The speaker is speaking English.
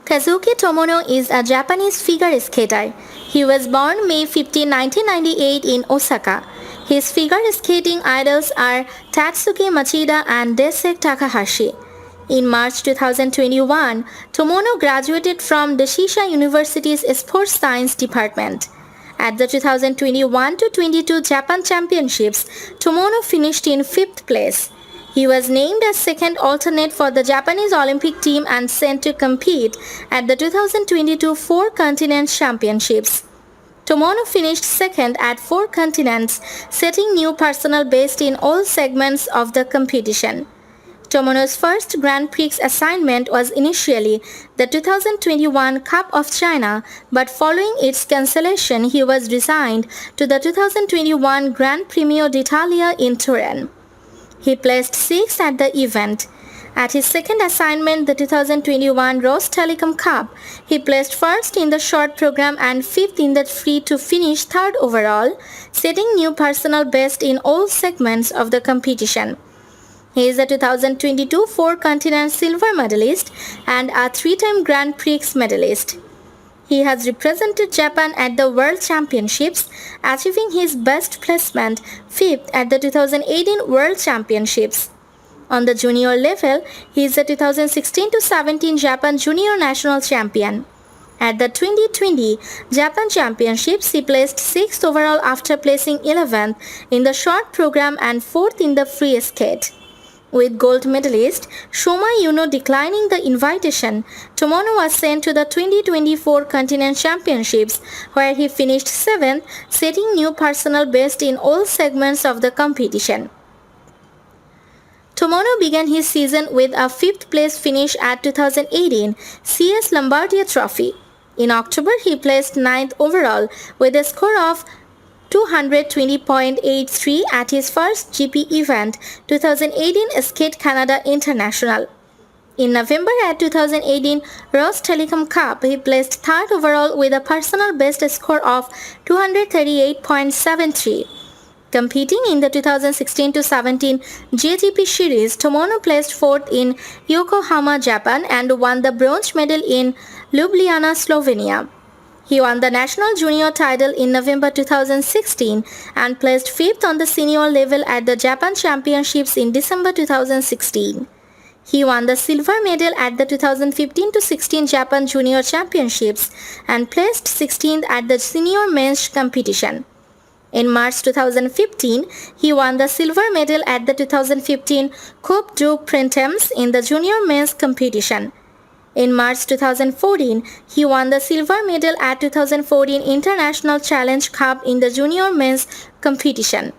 Kazuki Tomono is a Japanese figure skater. He was born May 15, 1998 in Osaka. His figure skating idols are Tatsuki, Machida and Daisuke Takahashi. In March 2021, Tomono graduated from Doshisha University's Sports Science Department. At the 2021-22 Japan Championships, Tomono finished in 5th place. He was named as second alternate for the Japanese Olympic team and sent to compete at the 2022 Four Continents Championships. Tomono finished second at 4 continents, setting new personal best in all segments of the competition. Tomono's first Grand Prix assignment was initially the 2021 Cup of China, but following its cancellation, he was resigned to the 2021 Gran Premio d'Italia in Turin. He placed 6th at the event. At his second assignment, the 2021 Ross Telecom Cup, he placed 1st in the short program and 5th in the free to finish 3rd overall, setting new personal best in all segments of the competition. He is a 2022 Four Continents silver medalist and a 3-time Grand Prix medalist. He has represented Japan at the World Championships, achieving his best placement 5th at the 2018 World Championships. On the junior level, he is the 2016-17 Japan Junior National Champion. At the 2020 Japan Championships, he placed 6th overall after placing 11th in the short program and 4th in the free skate. With gold medalist Shoma Yuno declining the invitation, Tomono was sent to the 2024 Continent Championships, where he finished 7th, setting new personal best in all segments of the competition. Tomono began his season with a 5th place finish at 2018 CS Lombardia Trophy. In October, he placed 9th overall with a score of 220.83 at his first GP event, 2018 Skate Canada International. In November at 2018 Ross Telecom Cup, he placed 3rd overall with a personal best score of 238.73. Competing in the 2016-17 JGP series, Tomono placed 4th in Yokohama, Japan and won the bronze medal in Ljubljana, Slovenia. He won the national junior title in November 2016 and placed 5th on the senior level at the Japan Championships in December 2016. He won the silver medal at the 2015-16 Japan Junior Championships and placed 16th at the senior men's competition. In March 2015, he won the silver medal at the 2015 Coupe du Printemps in the junior men's competition. In March 2014, he won the silver medal at 2014 International Challenge Cup in the junior men's competition.